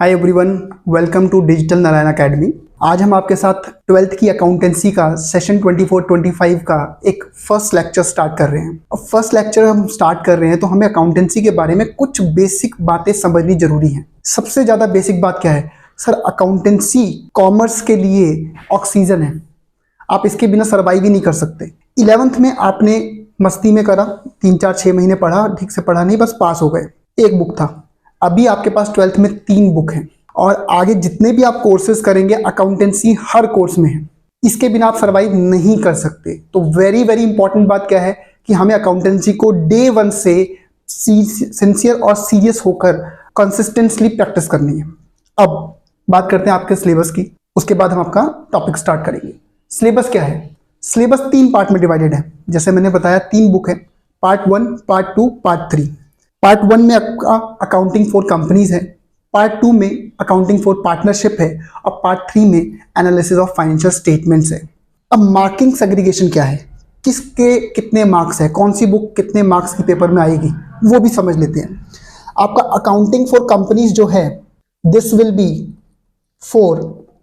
Hi everyone, welcome to digital Narayan academy. आज हम आपके साथ 12th की अकाउंटेंसी का सेशन 24-25 का एक फर्स्ट लेक्चर स्टार्ट कर रहे हैं। अब फर्स्ट लेक्चर हम स्टार्ट कर रहे हैं तो हमें अकाउंटेंसी के बारे में कुछ बेसिक बातें समझनी जरूरी हैं। सबसे ज़्यादा बेसिक बात क्या है सर? अकाउंटेंसी कॉमर्स के लिए ऑक्सीजन है, आप इसके बिना सर्वाइव ही नहीं कर सकते। 11th में आपने मस्ती में करा, 3-4-6 महीने पढ़ा, ठीक से पढ़ा नहीं, बस पास हो गए, एक बुक था। अभी आपके पास 12th में 3 बुक हैं और आगे जितने भी आप कोर्सेज करेंगे अकाउंटेंसी हर कोर्स में है, इसके बिना आप सर्वाइव नहीं कर सकते। तो वेरी वेरी इंपॉर्टेंट बात क्या है कि हमें अकाउंटेंसी को डे 1 से सिंसियर और सीरियस होकर कंसिस्टेंटली प्रैक्टिस करनी है। अब बात करते हैं आपके सिलेबस की, उसके बाद हम आपका टॉपिक स्टार्ट करेंगे। सिलेबस क्या है? सिलेबस 3 पार्ट में डिवाइडेड है। जैसे मैंने बताया 3 बुक है, पार्ट 1, पार्ट 2, पार्ट 3। पार्ट 1 में आपका अकाउंटिंग फॉर कंपनीज है, पार्ट 2 में अकाउंटिंग फॉर पार्टनरशिप है और पार्ट 3 में एनालिसिस ऑफ फाइनेंशियल स्टेटमेंट्स है। अब मार्किंग सेग्रीगेशन क्या है, किसके कितने मार्क्स है, कौन सी बुक कितने मार्क्स की पेपर में आएगी, वो भी समझ लेते हैं। आपका अकाउंटिंग फॉर कंपनीज जो है, this will be for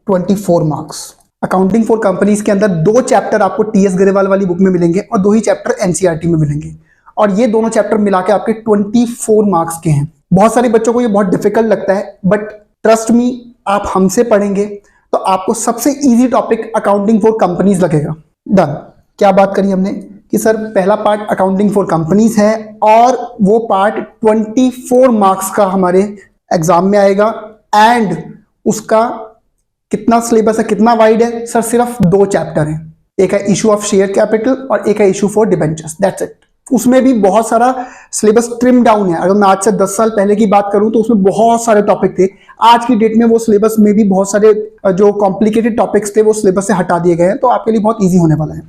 24 marks. Accounting for companies के अंदर 2 चैप्टर आपको टीएस गरेवाल वाली बुक में मिलेंगे और 2 ही चैप्टर एनसीईआरटी में मिलेंगे, और ये दोनों चैप्टर मिला के आपके 24 मार्क्स के हैं। बहुत सारे बच्चों को ये बहुत डिफिकल्ट लगता है, बट ट्रस्ट मी, आप हमसे पढ़ेंगे तो आपको सबसे easy topic accounting for companies लगेगा। डन। क्या बात करी हमने कि सर पहला पार्ट अकाउंटिंग फॉर कंपनीज है और वो पार्ट 24 मार्क्स का हमारे एग्जाम में आएगा। एंड उसका कितना सिलेबस है, कितना वाइड है सर? सिर्फ 2 चैप्टर हैं, एक है इशू ऑफ शेयर कैपिटल और एक है issue for debentures, that's it. उसमें भी बहुत सारा सिलेबस ट्रिम डाउन है। अगर मैं आज से 10 साल पहले की बात करूं तो उसमें बहुत सारे टॉपिक थे। आज की डेट में वो सिलेबस में भी बहुत सारे जो कॉम्प्लिकेटेड टॉपिक्स थे वो सिलेबस से हटा दिए गए हैं, तो आपके लिए बहुत इजी होने वाला है।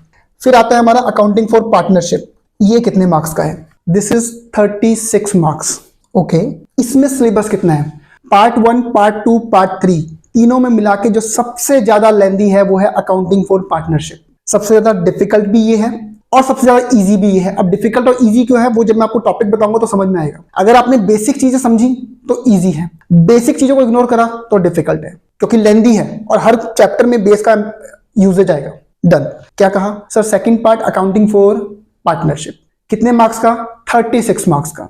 फिर आता है हमारा अकाउंटिंग फॉर पार्टनरशिप। ये कितने मार्क्स का है? This is 36 marks. ओके, इसमें सिलेबस कितना है? पार्ट 1, पार्ट 2, पार्ट 3 तीनों में मिला के जो सबसे ज्यादा लेंदी है वो है अकाउंटिंग फॉर पार्टनरशिप। सबसे ज्यादा डिफिकल्ट भी ये है और सबसे ज्यादा इजी भी ये है। अब डिफिकल्ट और इजी क्यों है वो जब मैं आपको टॉपिक बताऊंगा तो समझ में आएगा। अगर आपने बेसिक चीजें समझी तो इजी है, बेसिक चीजों को इग्नोर करा तो डिफिकल्ट है, क्योंकि लेंदी है और हर चैप्टर में बेस का यूजेज आएगा। डन। क्या कहा sir? Second part accounting for partnership, कितने मार्क्स का? 36 मार्क्स का।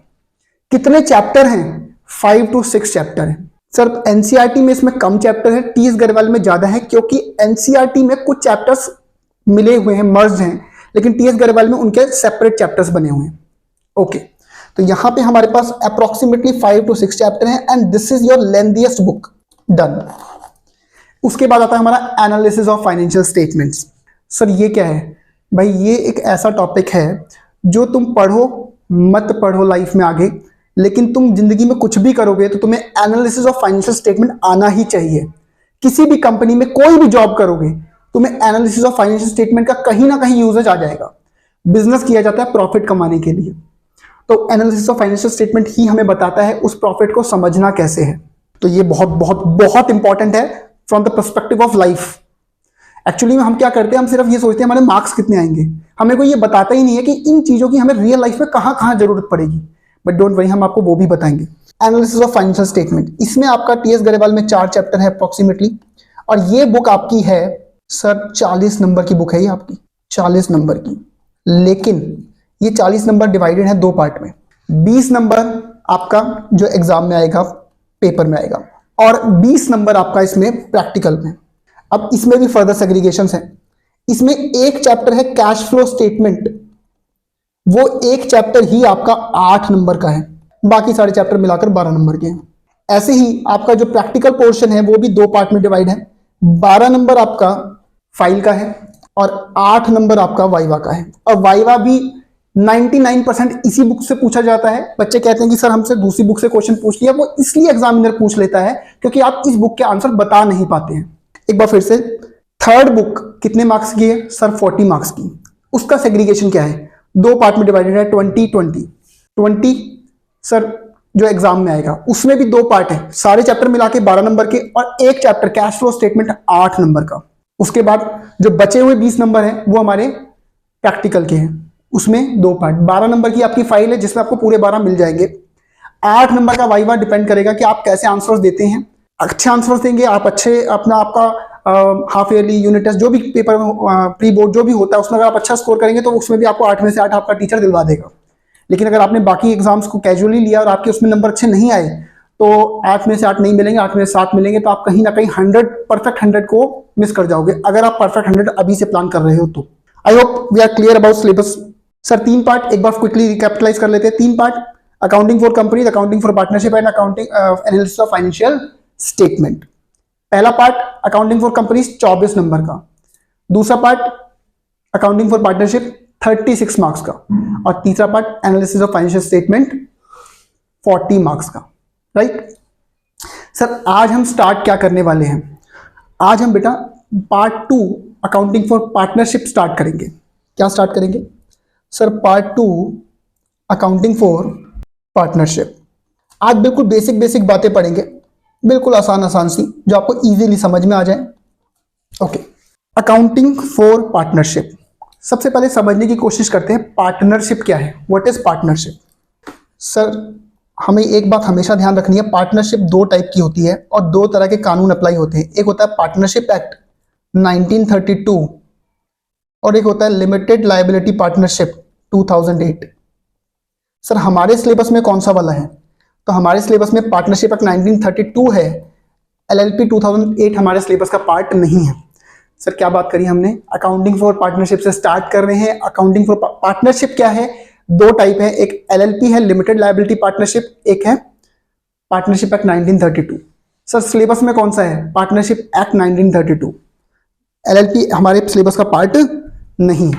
कितने चैप्टर हैं? 5 to 6 चैप्टर हैं। सर एनसीईआरटी में इसमें कम चैप्टर है, टीएस गरेवाल में ज्यादा है, क्योंकि एनसीईआरटी में कुछ चैप्टर्स मिले हुए हैं, मर्ज हैं, लेकिन टीएस गरेवाल में उनके सेपरेट चैप्टर्स बने हुए हैं। ओके, तो यहां पे हमारे पास अप्रोक्सीमेटली 5 to 6 चैप्टर हैं and this is your lengthiest book. Done. उसके बाद आता है हमारा analysis of financial statements. Sir ये क्या है? भाई ये एक ऐसा टॉपिक है जो तुम पढ़ो मत पढ़ो लाइफ में आगे, लेकिन तुम जिंदगी में कुछ भी करोगे तो तुम्हें एनालिसिस ऑफ फाइनेंशियल स्टेटमेंट आना ही चाहिए। किसी भी कंपनी में कोई भी जॉब करोगे तुम्हें एनालिसिस ऑफ फाइनेंशियल स्टेटमेंट का कहीं ना कहीं यूजेज आ जाएगा। बिजनेस किया जाता है प्रॉफिट कमाने के लिए, तो एनालिसिस ऑफ फाइनेंशियल स्टेटमेंट ही हमें बताता है उस प्रॉफिट को समझना कैसे है। तो ये बहुत बहुत बहुत इंपॉर्टेंट है from the perspective of life. Actually में हम क्या करते हैं, हम सिर्फ ये सोचते हैं हमारे मार्क्स कितने आएंगे, हमें कोई ये बताता ही नहीं है कि इन चीजों की हमें रियल लाइफ में कहां कहां जरूरत पड़ेगी। बट डोंट वरी, हम आपको वो भी बताएंगे। एनालिसिस ऑफ फाइनेंशियल स्टेटमेंट, इसमें आपका टीएस गरेवाल में 4 चैप्टर है अप्रोक्सीमेटली, और ये बुक आपकी है सर 40 नंबर की बुक है ये आपकी, 40 नंबर की। लेकिन ये 40 नंबर डिवाइडेड है 2 पार्ट में। 20 नंबर आपका जो एग्जाम में आएगा, पेपर में आएगा, और 20 नंबर आपका इसमें प्रैक्टिकल में। अब इसमें भी फर्दर सेग्रीगेशंस हैं। इसमें एक चैप्टर है कैश फ्लो स्टेटमेंट, वो एक चैप्टर ही आपका 8 नंबर का है, बाकी सारे चैप्टर मिलाकर 12 नंबर के हैं। ऐसे ही आपका जो प्रैक्टिकल पोर्शन है वो भी 2 पार्ट में डिवाइड है। 12 नंबर आपका फाइल का है और 8 नंबर आपका वाइवा का है। और वाइवा भी 99% इसी बुक से पूछा जाता है। बच्चे कहते हैं कि सर हमसे दूसरी बुक से क्वेश्चन पूछ लिया, वो इसलिए एग्जामिनर पूछ लेता है क्योंकि आप इस बुक के आंसर बता नहीं पाते हैं। एक बार फिर से, थर्ड बुक कितने मार्क्स की है सर? 40 मार्क्स की। उसका सेग्रीगेशन क्या है? 2 पार्ट में डिवाइडेड है, 20 सर जो एग्जाम में आएगा उसमें भी 2 पार्ट है, सारे चैप्टर मिला के 12 नंबर के, और एक chapter cash flow statement 8 number का। उसके बाद जो बचे हुए 20 नंबर हैं वो हमारे प्रैक्टिकल के हैं, उसमें 2 पार्ट। 12 नंबर की आपकी फाइल है जिसमें आपको पूरे 12 मिल जाएंगे। 8 नंबर का वाइवा डिपेंड करेगा कि आप कैसे आंसर्स देते हैं, अच्छे आंसर देंगे आप, अच्छे अपना आपका हाफ ईयरली यूनिट टेस्ट जो भी पेपर प्री बोर्ड जो भी होता है उसमें अगर आप अच्छा स्कोर करेंगे तो उसमें भी आपको 8 में से 8 आपका टीचर दिलवा देगा। लेकिन अगर आपने बाकी एग्जाम्स को कैजुअली लिया और आपके उसमें नंबर अच्छे नहीं आए तो 8 में से 8 नहीं मिलेंगे, 8 में से 7 मिलेंगे, तो आप कहीं ना कहीं 100 परफेक्ट 100 को मिस कर जाओगे अगर आप परफेक्ट 100 अभी से प्लान कर रहे हो तो। I hope we are clear about syllabus. Sir 3 part एक बार क्विकली रिकैपिटलाइज कर लेते हैं। 3 part, accounting for company, accounting for partnership and accounting analysis of financial statement. पहला part accounting for company 24 number का, दूसरा part accounting for partnership 36 marks का, और तीसरा part analysis of financial statement 40 marks का। राइट सर, आज हम start क्या करने वाले हैं? आज हम बेटा part 2 accounting for partnership start करेंगे। क्या स्टार्ट करेंगे sir? Part 2 accounting for partnership. आज बिल्कुल बेसिक बेसिक बातें पढ़ेंगे, बिल्कुल आसान सी, जो आपको इजीली समझ में आ जाए। Okay, accounting for partnership. सबसे पहले समझने की कोशिश करते हैं पार्टनरशिप क्या है, व्हाट इज पार्टनरशिप। सर हमें एक बात हमेशा ध्यान रखनी है, पार्टनरशिप 2 टाइप की होती है और 2 तरह के कानून अप्लाई होते हैं। एक होता है पार्टनरशिप एक्ट 1932 और एक होता है लिमिटेड लायबिलिटी पार्टनरशिप 2008। सर हमारे सिलेबस में कौन सा वाला है? तो हमारे सिलेबस में पार्टनरशिप एक्ट 1932 है, LLP 2008 हमारे सिलेबस का पार्ट नहीं है। सर क्या बात करी हमने, अकाउंटिंग फॉर पार्टनरशिप से स्टार्ट कर रहे हैं। अकाउंटिंग फॉर पार्टनरशिप क्या है? 2 टाइप है, एक LLP है लिमिटेड लायबिलिटी पार्टनरशिप, एक है पार्टनरशिप एक्ट 1932। सर सिलेबस में कौन सा है? Partnership act 1932। LLP हमारे सिलेबस का पार्ट नहीं।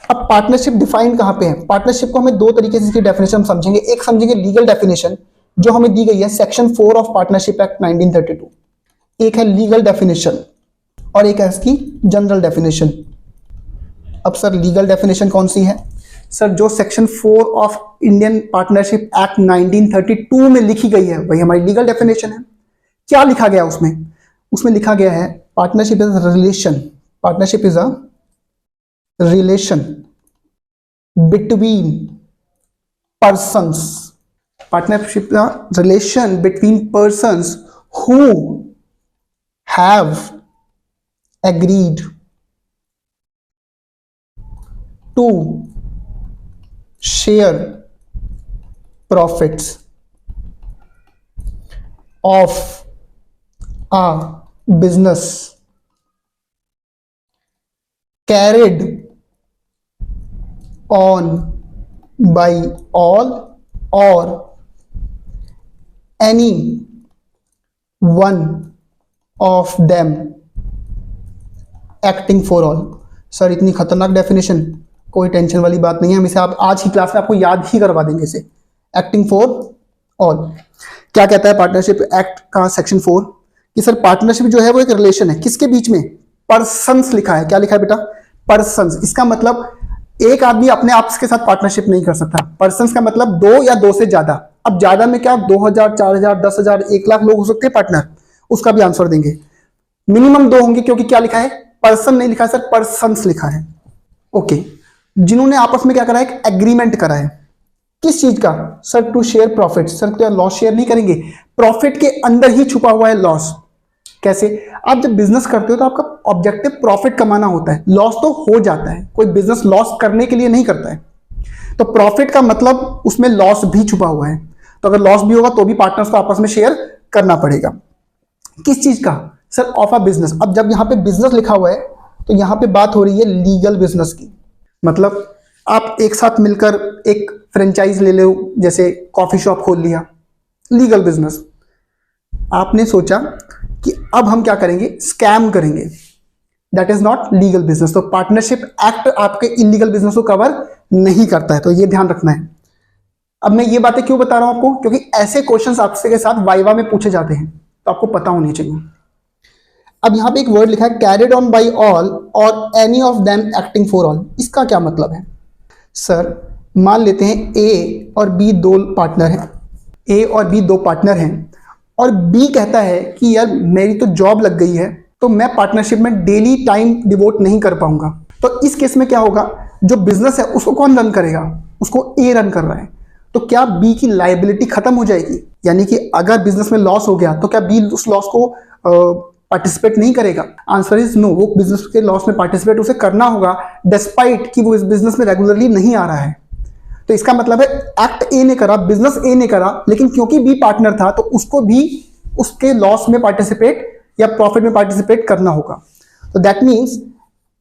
अब पार्टनरशिप डिफाइंड कहां पे है? पार्टनरशिप को हमें 2 तरीके से इसकी डेफिनेशन समझेंगे। एक समझेंगे लीगल डेफिनेशन जो हमें दी गई है सेक्शन 4 ऑफ पार्टनरशिप एक्ट 1932, एक है लीगल डेफिनेशन और एक है इसकी जनरल डेफिनेशन। अब सर लीगल डेफिनेशन कौन सी है? सर जो section 4 of Indian partnership act 1932 में लिखी गई है वही हमारी लीगल डेफिनेशन है। क्या लिखा गया उसमें? उसमें लिखा गया है partnership is a relation, partnership is a relation between persons, partnership is a relation between persons who have agreed to share profits of a business carried on by all or any one of them acting for all। Sir इतनी खतरनाक definition, कोई tension वाली बात नहीं है, हम इसे आप आज की क्लास में आपको याद ही करवा देंगे इसे। एक्टिंग फॉर ऑल क्या कहता है पार्टनरशिप एक्ट का सेक्शन 4 कि सर पार्टनरशिप जो है वो एक रिलेशन है, किसके बीच में? पर्सन्स लिखा है। क्या लिखा है बेटा? पर्सन्स। इसका मतलब एक आदमी अपने आप के साथ पार्टनरशिप नहीं कर सकता। पर्सन्स का मतलब 2 या 2 से ज्यादा। अब ज्यादा में क्या? 2000, 4000, 10,000, 1 लाख लोग हो सकते हैं पार्टनर, उसका भी आंसर देंगे। मिनिमम 2 होंगे क्योंकि क्या लिखा है? पर्सन नहीं लिखा है सर, पर्सन्स लिखा है। ओके, जिन्होंने आपस में क्या करा है? एक एग्रीमेंट करा है। किस चीज का? Sir to share profit. Sir क्या लॉस शेयर नहीं करेंगे? प्रॉफिट के अंदर ही छुपा हुआ है लॉस। कैसे? आप जब बिजनेस करते हो तो आपका ऑब्जेक्टिव प्रॉफिट कमाना होता है, लॉस तो हो जाता है, कोई बिजनेस लॉस करने के लिए नहीं करता है। तो प्रॉफिट का मतलब उसमें लॉस भी छुपा हुआ है, तो अगर लॉस भी होगा तो भी पार्टनर्स को आपस में शेयर करना पड़ेगा। किस चीज का? Sir of a business. अब जब यहां पे बिजनेस लिखा हुआ है तो यहां पे बात हो रही है लीगल बिजनेस की। मतलब आप एक साथ मिलकर एक फ्रेंचाइज ले लो, जैसे कॉफी शॉप खोल लिया, लीगल बिजनेस। आपने सोचा कि अब हम क्या करेंगे? स्कैम करेंगे, that is not legal business. तो पार्टनरशिप एक्ट आपके इलीगल बिजनेस को कवर नहीं करता है, तो ये ध्यान रखना है। अब मैं ये बातें क्यों बता रहा हूं आपको? क्योंकि ऐसे क्वेश्चंस आपसे के साथ वाइवा में पूछे जाते हैं, तो आपको पता होनी चाहिए। अब यहां पे एक वर्ड लिखा है carried on by all or any of them acting for all. इसका क्या मतलब है? सर मान लेते हैं ए और बी 2 पार्टनर हैं, ए और बी 2 पार्टनर हैं, और बी कहता है कि यार मेरी तो जॉब लग गई है तो मैं पार्टनरशिप में डेली टाइम डिवोट नहीं कर पाऊंगा। तो इस केस में क्या होगा? जो बिजनेस है उसको कौन रन करेगा? उसको ए रन कर रहा है। तो क्या बी की लायबिलिटी खत्म हो जाएगी? यानी कि अगर बिजनेस में लॉस हो गया तो क्या बी उस लॉस को पार्टिसिपेट नहीं करेगा? आंसर इज नो, वो बिजनेस के लॉस में पार्टिसिपेट उसे करना होगा डिस्पाइट कि वो इस बिजनेस में रेगुलरली नहीं आ रहा है। तो इसका मतलब है एक्ट ए ने करा, बिजनेस ए ने करा, लेकिन क्योंकि बी पार्टनर था तो उसको भी उसके लॉस में पार्टिसिपेट या प्रॉफिट में पार्टिसिपेट करना होगा। तो that means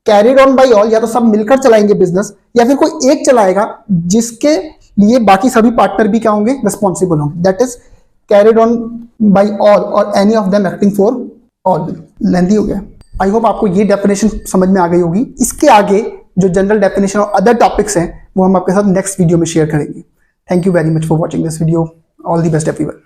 carried on by all, या तो सब मिलकर चलाएंगे बिजनेस, या फिर कोई एक चलाएगा जिसके लिए बाकी सभी पार्टनर भी क्या होंगे? रिस्पॉन्सिबल होंगे। That is carried on by all or any of them acting for all. Lengthy हो गया। आई होप आपको ये डेफिनेशन समझ में आ गई होगी। इसके आगे जो जनरल डेफिनेशन और अदर टॉपिक्स हैं वो हम आपके साथ नेक्स्ट वीडियो में शेयर करेंगे। Thank you very much for watching this video. All the best everyone.